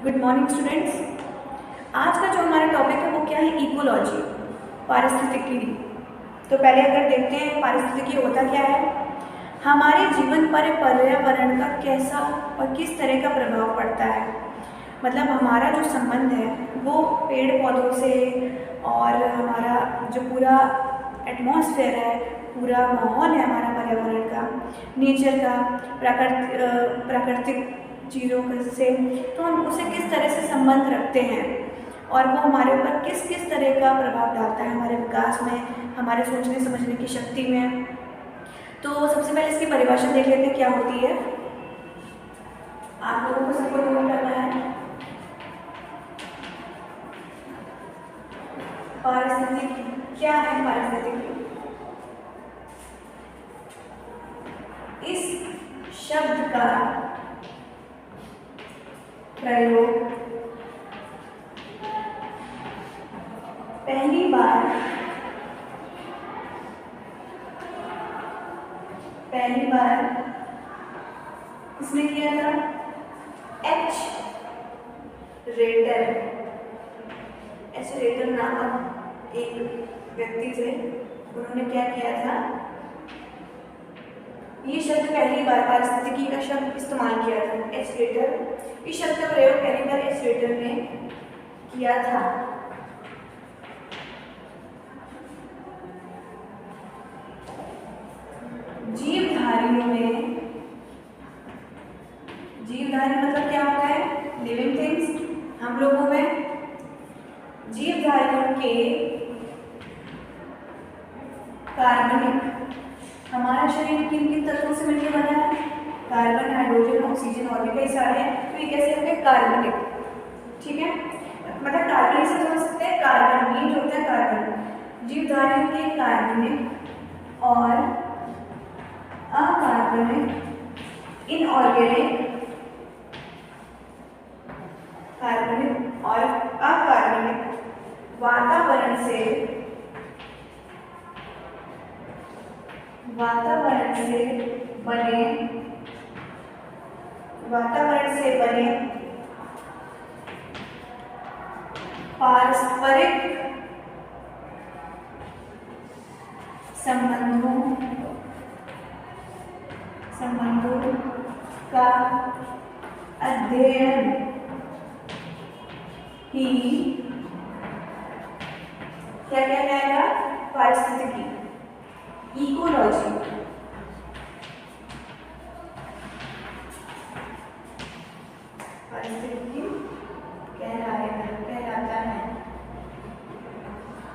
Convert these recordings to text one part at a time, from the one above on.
Good morning students. आज का जो हमारा टॉपिक है वो क्या है, इकोलॉजी, पारिस्थितिकी। तो पहले अगर देखते हैं पारिस्थितिकी होता क्या है। हमारे जीवन पर पर्यावरण का कैसा और किस तरह का प्रभाव पड़ता है। मतलब हमारा जो संबंध है वो पेड़ पौधों से और हमारा जो पूरा एटमॉस्फेयर है, पूरा माहौल है हमारा पर्यावरण का, नेचर का, प्राकृतिक चीज़ों से, तो हम उसे किस तरह से संबंध रखते हैं और वो हमारे ऊपर किस किस तरह का प्रभाव डालता है, हमारे विकास में, हमारे सोचने समझने की शक्ति में। तो सबसे पहले इसकी परिभाषा देख लेते हैं क्या होती है। आप लोगों को सबको नोट करना है। पारिस्थितिकी क्या है? पारिस्थितिकी इस शब्द का प्रयोग पहली बार किसने किया था? एच रेटर नामक एक व्यक्ति थे, उन्होंने क्या किया था, ये शब्द पहली बार पारिस्थितिकी का शब्द इस्तेमाल किया था। एच रेटर, इस शब्द का प्रयोग पहली बार एच रेटर ने किया था। जीवधारी मतलब क्या होता है? Living things. हम लोगों में जीवधारियों के कार्बनिक, हमारा शरीर किन किन तत्वों से मिलकर बना है? कार्बन, हाइड्रोजन, ऑक्सीजन और भी कई सारे हैं। तो ये कैसे होंगे? कार्बनिक। ठीक है, मतलब कार्बनिक से समझ सकते हैं, कार्बन ये जो होता है कार्बन, जीवधारियों के कार्बनिक और अकार्बनिक, इनऑर्गेनिक, कार्बनिक और अकार्बनिक वातावरण से बने पारस्परिक संबंधों का अध्ययन ही क्या कहलाएगा? पारिस्थितिकी, इकोलॉजी। पारिस्थितिकी कहलाता है।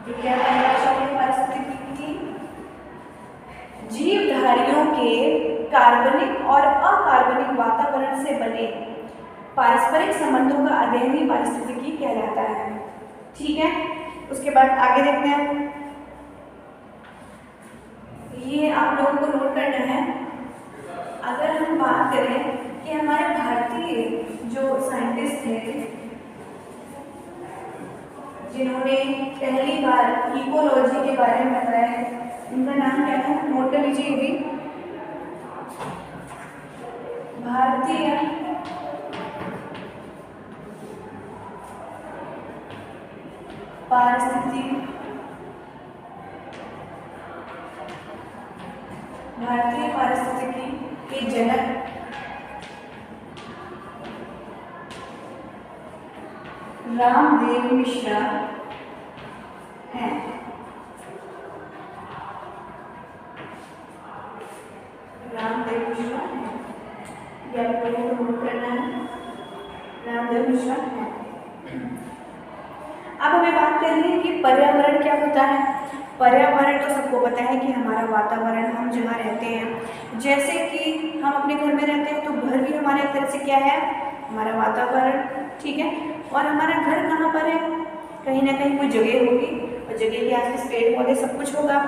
तो क्या परिभाषा है पारिस्थितिकी की? जीवधारियों के कार्बनिक और अकार्बनिक वातावरण से बने पारस्परिक संबंधों का अध्ययन ही पारिस्थितिकी कहलाता है। ठीक है, उसके बाद आगे देखते हैं। ये आप लोगों को नोट करना है। अगर हम बात करें कि हमारे भारतीय जो साइंटिस्ट थे जिन्होंने पहली बार इकोलॉजी के बारे में बताया, उनका नाम क्या था? नोट कर लीजिए। भी भारतीय पारिस्थितिकी के जनक रामदेव मिश्रा हैं। रामदेव मिश्रा हैं, ये आप लोगों को नोट करना है। रामदेव मिश्रा हैं। अब हमें बात करनी है कि पर्यावरण क्या होता है। पर्यावरण तो सबको पता है कि हमारा वातावरण, हम जहाँ रहते हैं, जैसे कि हम अपने घर में रहते हैं तो घर भी हमारे एक तरह से क्या है? हमारा वातावरण। ठीक है, और हमारा घर कहाँ पर है? कहीं ना कहीं कोई जगह होगी और जगह के आसपास पेड़ पौधे सब कुछ होगा।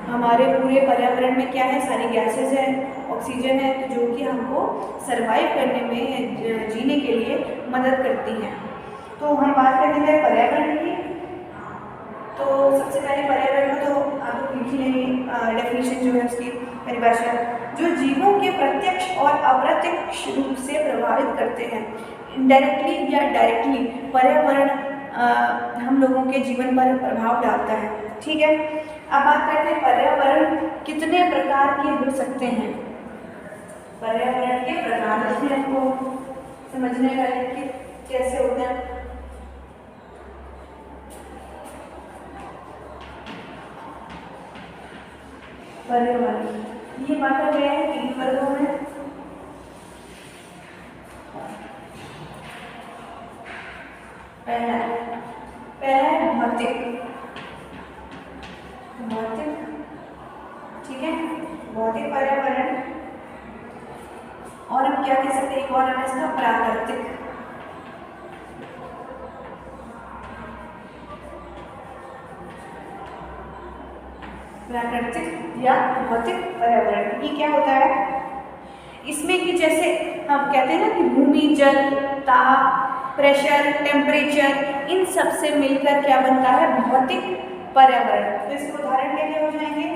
हमारे पूरे पर्यावरण में क्या है? सारी गैसेज है, ऑक्सीजन है, तो जो कि हमको सरवाइव करने में, जीने के लिए मदद करती हैं। तो हम बात करते हैं पर्यावरण की। तो सबसे पहले पर्यावरण का तो आपको लिख ही लेंगे डेफिनेशन जो है उसकी परिभाषा, जो जीवों के प्रत्यक्ष और अप्रत्यक्ष रूप से प्रभावित करते हैं। इनडायरेक्टली या डायरेक्टली पर्यावरण हम लोगों के जीवन पर प्रभाव डालता है। ठीक है, अब बात करते हैं पर्यावरण कितने प्रकार के हो सकते हैं। पर्यावरण के प्रकार इसमें आपको समझने का है कि कैसे होते हैं। पर्यावरण ये बांटा गया है 3 वर्गों में। पहला है भौतिक, ठीक है, भौतिक पर्यावरण। और हम क्या कह सकते हैं, एक और नाम है इसका प्राकृतिक। प्राकृतिक या भौतिक पर्यावरण ये क्या होता है, इसमें कि जैसे हम कहते हैं ना कि भूमि, जल, ताप, प्रेशर, टेम्परेचर, इन सब से मिलकर क्या बनता है भौतिक पर्यावरण। तो इसके उदाहरण क्या हो जाएंगे,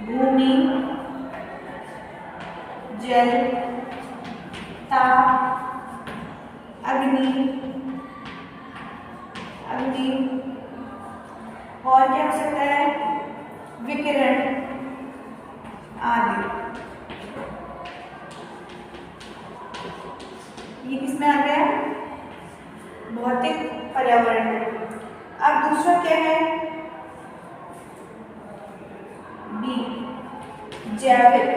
भूमि, जल, ताप, अग्नि, और क्या हो सकता है विकिरण आदि। ये किसमें आ गया, भौतिक पर्यावरण में। अब दूसरा क्या है, बी जैविक।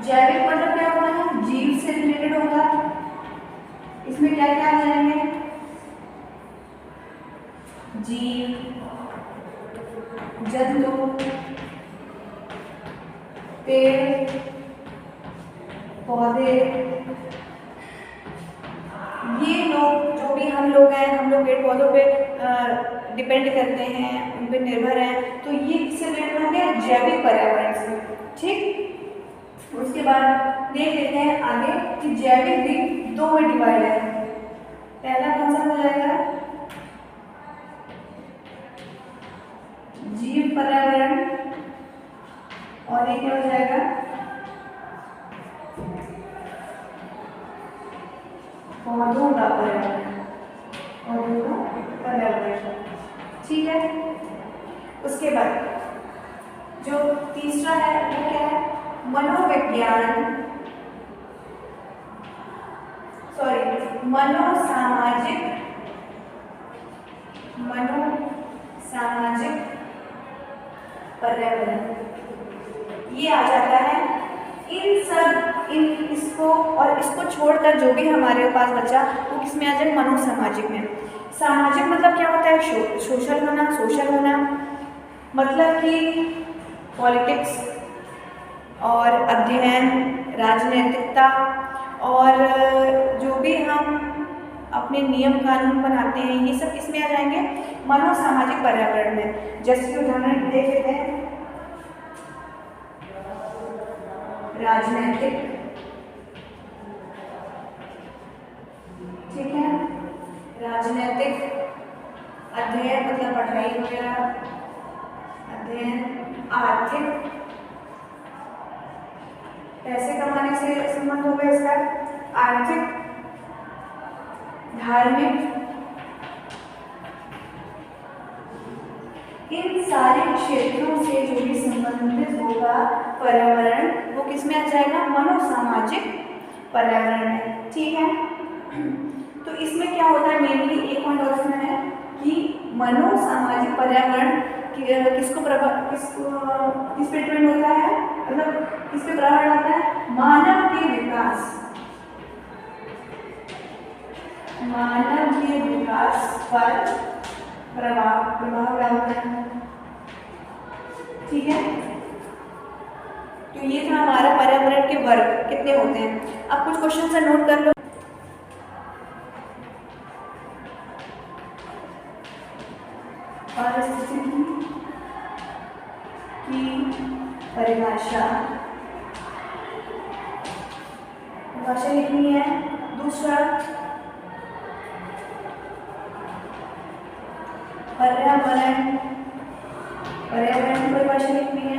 जैविक मतलब क्या होता है, जीव से रिलेटेड होगा। इसमें क्या क्या आ जाएंगे, जीव, जंतु, पेड़ पौधे, ये लोग जो भी हम लोग हैं, हम लोग पेड़ पौधों पे डिपेंड करते हैं, उन पर निर्भर हैं। तो ये किससे रिलेटेड हो गया, जैविक पर्यावरण से। ठीक, उसके बाद देख लेते हैं आगे कि जैविक भी 2 में डिवाइड है। पहला कौन सा हो जाएगा, जीव पर्यावरण, और एक क्या हो जाएगा, पौधों का पर्यावरण। ठीक है, उसके बाद जो तीसरा है वो क्या है, मनोविज्ञान, मनोसामाजिक पर्यावरण। ये आ जाता है इसको और इसको छोड़कर जो भी हमारे पास बचा वो किसमें आ जाए, मनोसामाजिक में। सामाजिक मतलब क्या होता है, सोशल होना, मतलब कि पॉलिटिक्स और अध्ययन, राजनैतिकता, और जो भी हम अपने नियम कानून बनाते हैं, ये सब किसमें आ जाएंगे, मनोसामाजिक पर्यावरण में। जैसे कि उदाहरण देख लेते हैं, राजनैतिक, ठीक है, राजनैतिक अध्ययन मतलब पढ़ाई वगैरह, अध्ययन, आर्थिक, पैसे कमाने से संबंध होगा इसका, आर्थिक, धार्मिक, इन सारे क्षेत्रों से जो भी संबंधित होगा पर्यावरण वो किसमें आ जाएगा, मनोसामाजिक पर्यावरण में। ठीक है, तो इसमें क्या होता है, मेनली एक पॉइंट और इसमें है कि मनोसामाजिक पर्यावरण किस पे डिपेंड होता है, मतलब किस पे प्रभाव डालता है, मानव के विकास पर प्रभाव डालता है। ठीक है, तो ये था हमारा पर्यावरण के वर्ग कितने होते हैं। अब कुछ क्वेश्चन से नोट कर लो। पारिस्थितिकी की परिभाषा लिखनी है। दूसरा, पर्यावरण की परिभाषा लिखनी है,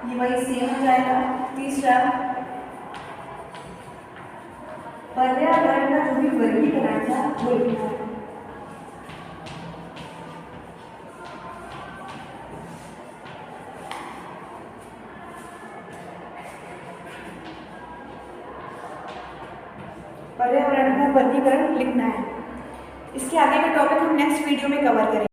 ये वही सेम हो जाएगा। तीसरा, पर्यावरण का जो भी वर्गीकरण था वो लिखना है। पर्यावरण का वर्गीकरण लिखना है। इसके आगे का टॉपिक हम नेक्स्ट वीडियो में कवर करेंगे।